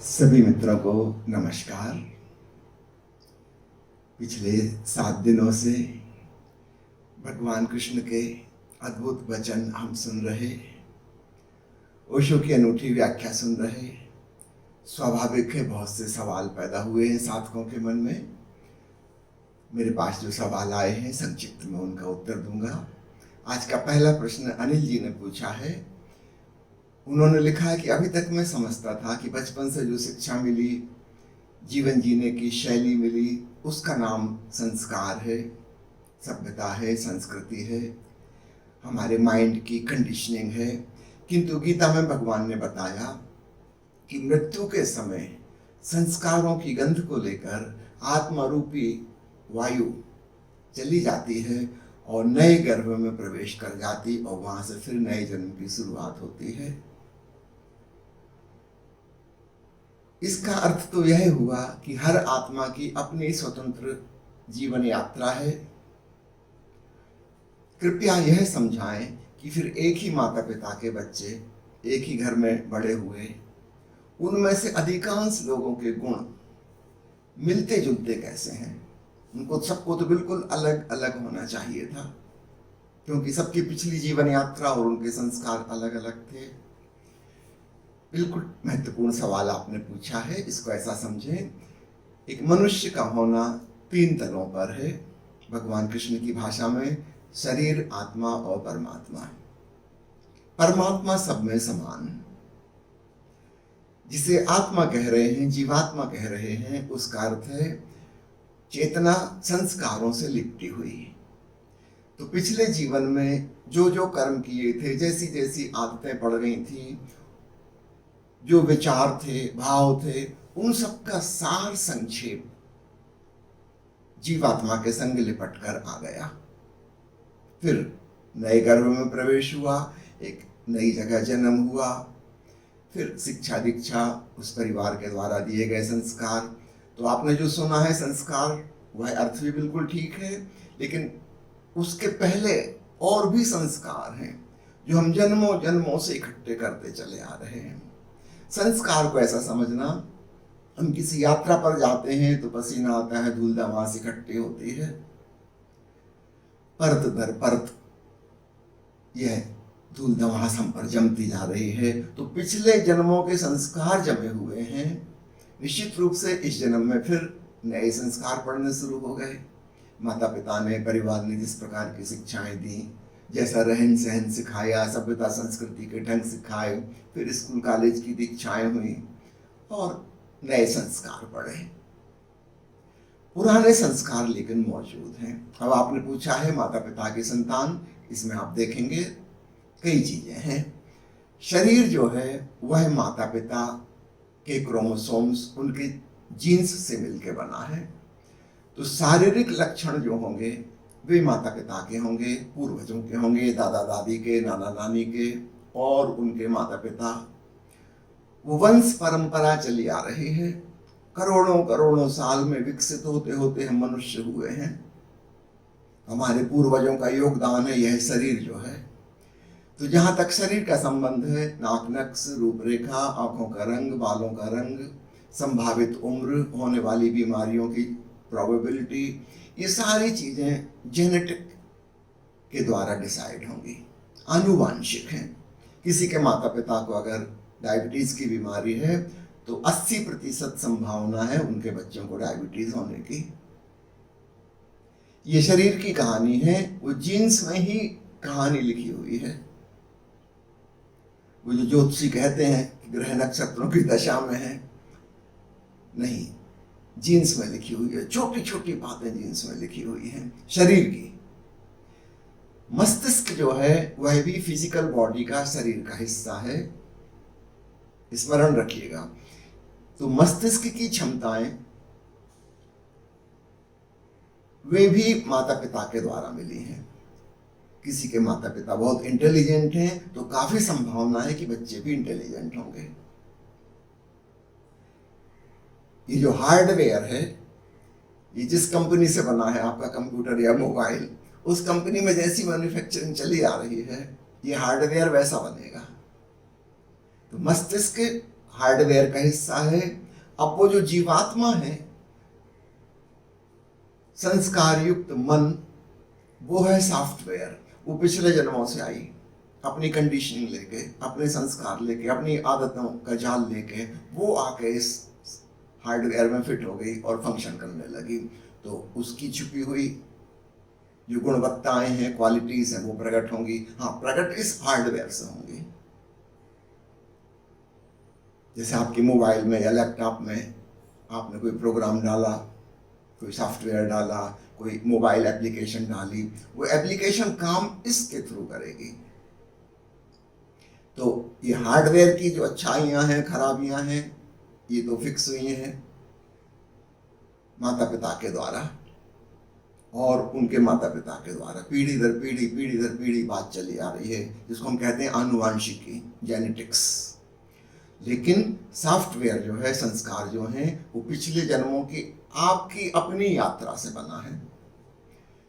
सभी मित्रों को नमस्कार। पिछले 7 दिनों से भगवान कृष्ण के अद्भुत वचन हम सुन रहे, ओशो की अनूठी व्याख्या सुन रहे। स्वाभाविक है, बहुत से सवाल पैदा हुए हैं साधकों के मन में। मेरे पास जो सवाल आए हैं संक्षिप्त में उनका उत्तर दूंगा। आज का पहला प्रश्न अनिल जी ने पूछा है। उन्होंने लिखा है कि अभी तक मैं समझता था कि बचपन से जो शिक्षा मिली, जीवन जीने की शैली मिली, उसका नाम संस्कार है, सभ्यता है, संस्कृति है, हमारे माइंड की कंडीशनिंग है। किंतु गीता में भगवान ने बताया कि मृत्यु के समय संस्कारों की गंध को लेकर आत्मा रूपी वायु चली जाती है और नए गर्भ में प्रवेश कर जाती और वहां से फिर नए जन्म की शुरुआत होती है। इसका अर्थ तो यह हुआ कि हर आत्मा की अपनी स्वतंत्र जीवन यात्रा है। कृपया यह समझाएं कि फिर एक ही माता पिता के बच्चे एक ही घर में बड़े हुए, उनमें से अधिकांश लोगों के गुण मिलते जुलते कैसे हैं? उनको सबको तो बिल्कुल अलग अलग होना चाहिए था, क्योंकि सबकी पिछली जीवन यात्रा और उनके संस्कार अलग अलग थे। बिल्कुल महत्वपूर्ण सवाल आपने पूछा है, इसको ऐसा समझें, एक मनुष्य का होना 3 तलों पर है। भगवान कृष्ण की भाषा में शरीर, आत्मा और परमात्मा। परमात्मा सब में समान, जिसे आत्मा कह रहे हैं, जीवात्मा कह रहे हैं, उसका अर्थ है चेतना संस्कारों से लिपटी हुई। तो पिछले जीवन में जो जो कर्म किए थे, जैसी जैसी आदतें पड़ गई थी, जो विचार थे, भाव थे, उन सब का सार संक्षेप जीवात्मा के संग लिपट कर आ गया। फिर नए गर्भ में प्रवेश हुआ, एक नई जगह जन्म हुआ, फिर शिक्षा दीक्षा, उस परिवार के द्वारा दिए गए संस्कार। तो आपने जो सुना है संस्कार, वह अर्थ भी बिल्कुल ठीक है, लेकिन उसके पहले और भी संस्कार हैं जो हम जन्मों जन्मों से इकट्ठे करते चले आ रहे हैं। संस्कार को ऐसा समझना, हम किसी यात्रा पर जाते हैं तो पसीना आता है, धूल धमास इकट्ठी होती है, परत दर परत यह धूल धमास हम पर जमती जा रही है। तो पिछले जन्मों के संस्कार जमे हुए हैं। निश्चित रूप से इस जन्म में फिर नए संस्कार पढ़ने शुरू हो गए। माता पिता ने, परिवार ने जिस प्रकार की शिक्षाएं दी, जैसा रहन सहन सिखाया, सभ्यता संस्कृति के ढंग सिखाए, फिर स्कूल कॉलेज की दीक्षाएं हुई और नए संस्कार पढ़े। पुराने संस्कार लेकिन मौजूद हैं। अब आपने पूछा है माता पिता की संतान, इसमें आप देखेंगे कई चीजें हैं। शरीर जो है वह माता पिता के क्रोमोसोम्स, उनके जीन्स से मिलकर बना है। तो शारीरिक लक्षण जो होंगे वे माता पिता के होंगे, पूर्वजों के होंगे, दादा दादी के, नाना नानी के और उनके माता पिता। वो वंश परंपरा चली आ रही है। करोड़ों करोड़ों साल में विकसित होते होते हम मनुष्य हुए हैं। हमारे पूर्वजों का योगदान है यह शरीर जो है। तो जहां तक शरीर का संबंध है, नाक नक्श, रूपरेखा, आंखों का रंग, बालों का रंग, संभावित उम्र, होने वाली बीमारियों की प्रोबेबिलिटी, ये सारी चीजें जेनेटिक के द्वारा डिसाइड होंगी, आनुवांशिक हैं। किसी के माता पिता को अगर डायबिटीज की बीमारी है तो 80% संभावना है उनके बच्चों को डायबिटीज होने की। ये शरीर की कहानी है, वो जीन्स में ही कहानी लिखी हुई है। वो जो ज्योतिषी कहते हैं कि ग्रह नक्षत्रों की दशा में है, नहीं, जीन्स में लिखी हुई है। छोटी छोटी बातें जीन्स में लिखी हुई हैं शरीर की। मस्तिष्क जो है वह भी फिजिकल बॉडी का, शरीर का हिस्सा है, स्मरण रखिएगा। तो मस्तिष्क की क्षमताएं वे भी माता पिता के द्वारा मिली हैं। किसी के माता पिता बहुत इंटेलिजेंट हैं तो काफी संभावना है कि बच्चे भी इंटेलिजेंट होंगे। ये जो हार्डवेयर है, ये जिस कंपनी से बना है आपका कंप्यूटर या मोबाइल, उस कंपनी में जैसी मैन्युफैक्चरिंग चली आ रही है, ये हार्डवेयर वैसा बनेगा। तो मस्तिष्क हार्डवेयर का हिस्सा है। अब वो जो जीवात्मा है, संस्कार युक्त मन, वो है सॉफ्टवेयर। वो पिछले जन्मों से आई, अपनी कंडीशनिंग लेके, अपने संस्कार लेके, अपनी आदतों का जाल लेके वो आके इस हार्डवेयर में फिट हो गई और फंक्शन करने लगी। तो उसकी छुपी हुई जो गुणवत्ताएं हैं, क्वालिटीज हैं, वो प्रकट होंगी। हाँ, प्रकट इस हार्डवेयर से होंगी। जैसे आपके मोबाइल में या लैपटॉप में आपने कोई प्रोग्राम डाला, कोई सॉफ्टवेयर डाला, कोई मोबाइल एप्लीकेशन डाली, वो एप्लीकेशन काम इसके थ्रू करेगी। तो ये हार्डवेयर की जो अच्छाइयाँ हैं, खराबियाँ हैं, ये तो फिक्स हुई हैं माता पिता के द्वारा और उनके माता पिता के द्वारा, पीढ़ी दर पीढ़ी बात चली आ रही है, जिसको हम कहते हैं आनुवांशिकी, जेनेटिक्स। लेकिन सॉफ्टवेयर जो है, संस्कार जो हैं, वो पिछले जन्मों की आपकी अपनी यात्रा से बना है।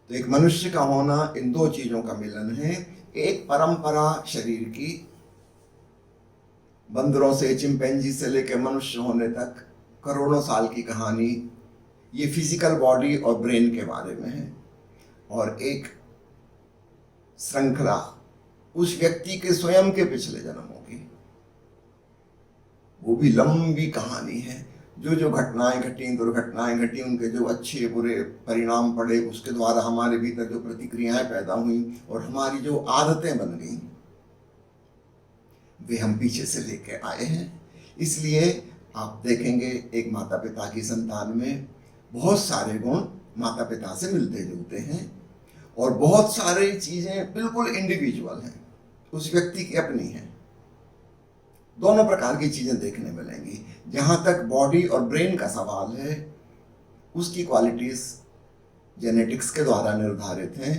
तो एक मनुष्य का होना इन दो चीजों का मिलन है। एक परंपरा शरीर की, बंदरों से, चिंपैंजी से लेकर मनुष्य होने तक करोड़ों साल की कहानी, ये फिजिकल बॉडी और ब्रेन के बारे में है। और एक श्रृंखला उस व्यक्ति के स्वयं के पिछले जन्मों की, वो भी लंबी कहानी है। जो जो घटनाएं घटी, दुर्घटनाएं घटी, उनके जो अच्छे बुरे परिणाम पड़े, उसके द्वारा हमारे भीतर जो प्रतिक्रियाएं पैदा हुई और हमारी जो आदतें बन गई, वे हम पीछे से लेके आए हैं। इसलिए आप देखेंगे एक माता पिता की संतान में बहुत सारे गुण माता पिता से मिलते जुलते हैं और बहुत सारी चीजें बिल्कुल इंडिविजुअल हैं, उस व्यक्ति की अपनी हैं। दोनों प्रकार की चीजें देखने मिलेंगी। जहां तक बॉडी और ब्रेन का सवाल है, उसकी क्वालिटीज जेनेटिक्स के द्वारा निर्धारित हैं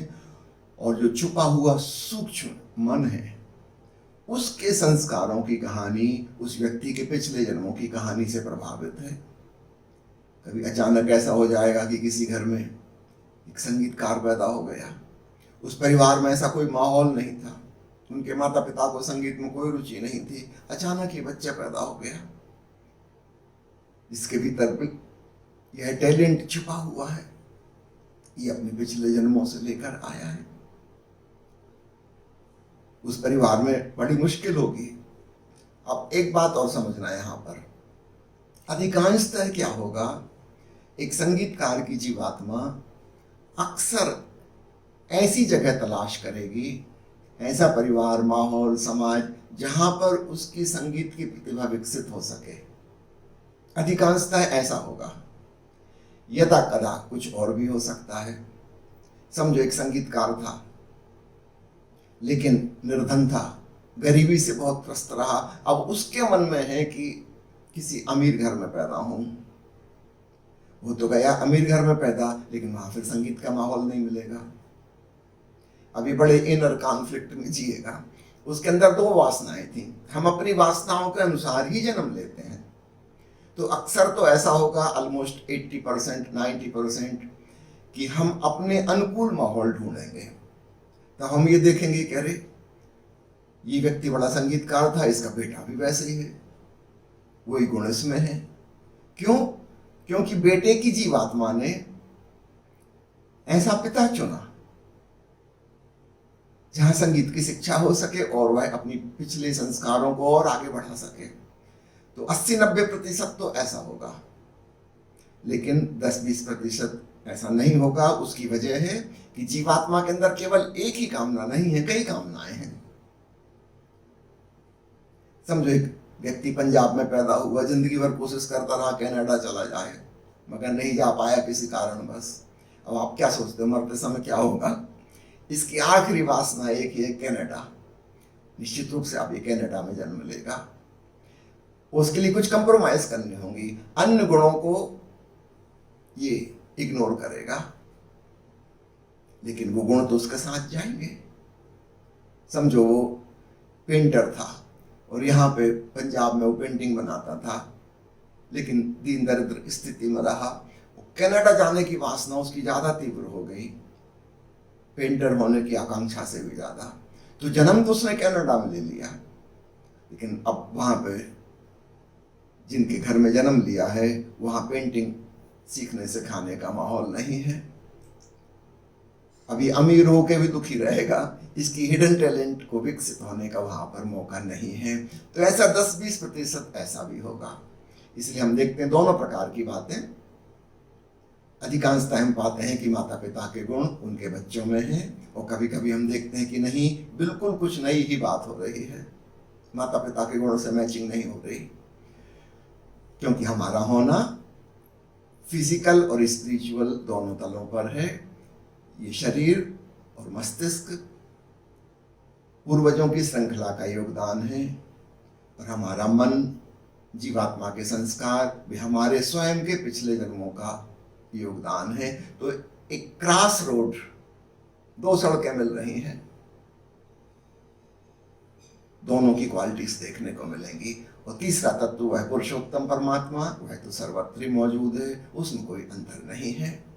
और जो छुपा हुआ सूक्ष्म मन है, उसके संस्कारों की कहानी उस व्यक्ति के पिछले जन्मों की कहानी से प्रभावित है। कभी अचानक ऐसा हो जाएगा कि किसी घर में एक संगीतकार पैदा हो गया, उस परिवार में ऐसा कोई माहौल नहीं था, उनके माता पिता को संगीत में कोई रुचि नहीं थी, अचानक ये बच्चा पैदा हो गया जिसके भीतर भी यह टैलेंट छिपा हुआ है, ये अपने पिछले जन्मों से लेकर आया है। उस परिवार में बड़ी मुश्किल होगी। अब एक बात और समझना है यहाँ पर, अधिकांशतः क्या होगा, एक संगीतकार की जीवात्मा अक्सर ऐसी जगह तलाश करेगी, ऐसा परिवार, माहौल, समाज, जहां पर उसकी संगीत की प्रतिभा विकसित हो सके। अधिकांशतः ऐसा होगा। यदा कदा कुछ और भी हो सकता है। समझो एक संगीतकार था लेकिन निर्धन था, गरीबी से बहुत त्रस्त रहा। अब उसके मन में है कि किसी अमीर घर में पैदा हूं। वो तो गया अमीर घर में पैदा, लेकिन वहां फिर संगीत का माहौल नहीं मिलेगा। अभी बड़े इनर कॉन्फ्लिक्ट में जिएगा। उसके अंदर दो वासनाएं थी। हम अपनी वासनाओं के अनुसार ही जन्म लेते हैं। तो अक्सर तो ऐसा होगा, ऑलमोस्ट 80%, 90%, कि हम अपने अनुकूल माहौल ढूंढेंगे। तो हम ये देखेंगे कि अरे ये व्यक्ति बड़ा संगीतकार था, इसका बेटा भी वैसे ही है, वही गुण इसमें है। क्यों? क्योंकि बेटे की जीवात्मा ने ऐसा पिता चुना जहां संगीत की शिक्षा हो सके और वह अपनी पिछले संस्कारों को और आगे बढ़ा सके। तो 80-90% तो ऐसा होगा, लेकिन 10-20% ऐसा नहीं होगा। उसकी वजह है कि जीवात्मा के अंदर केवल एक ही कामना नहीं है, कई कामनाएं हैं। समझो एक व्यक्ति पंजाब में पैदा हुआ, जिंदगी भर कोशिश करता रहा कनाडा चला जाए, मगर नहीं जा पाया किसी कारणवश। अब आप क्या सोचते हो मरते समय क्या होगा? इसकी आखिरी वासना एक ही है, कनाडा। निश्चित रूप से आप ये कनाडा में जन्म लेगा। उसके लिए कुछ कंप्रोमाइज करनी होंगी, अन्य गुणों को ये इग्नोर करेगा, लेकिन वो गुण तो उसके साथ जाएंगे। समझो वो पेंटर था और यहाँ पे पंजाब में वो पेंटिंग बनाता था, लेकिन दीन दरिद्र स्थिति में रहा। कनाडा जाने की वासना उसकी ज्यादा तीव्र हो गई, पेंटर होने की आकांक्षा से भी ज्यादा। तो जन्म तो उसने कनाडा में ले लिया, लेकिन अब वहां पे जिनके घर में जन्म लिया है वहाँ पेंटिंग सीखने सिखाने का माहौल नहीं है। अभी अमीर हो के भी दुखी रहेगा, इसकी हिडन टैलेंट को विकसित होने का वहाँ पर मौका नहीं है। तो ऐसा 10-20% ऐसा भी होगा। इसलिए हम देखते हैं दोनों प्रकार की बातें। अधिकांशतः हम पाते हैं कि माता पिता के गुण उनके बच्चों में हैं, और कभी कभी हम देखते हैं कि नहीं, बिल्कुल कुछ नई ही बात हो रही है, माता पिता के गुणों से मैचिंग नहीं हो रही। क्योंकि हमारा होना फिजिकल और स्पिरिचुअल दोनों तलों पर है। ये शरीर और मस्तिष्क पूर्वजों की श्रृंखला का योगदान है, और हमारा मन, जीवात्मा के संस्कार भी हमारे स्वयं के पिछले जन्मों का योगदान है। तो एक क्रॉस रोड, दो सड़कें मिल रही हैं, दोनों की क्वालिटीज देखने को मिलेंगी। और तीसरा तत्व वह पुरुषोत्तम परमात्मा, वह तो सर्वत्र मौजूद है, उसमें कोई अंतर नहीं है।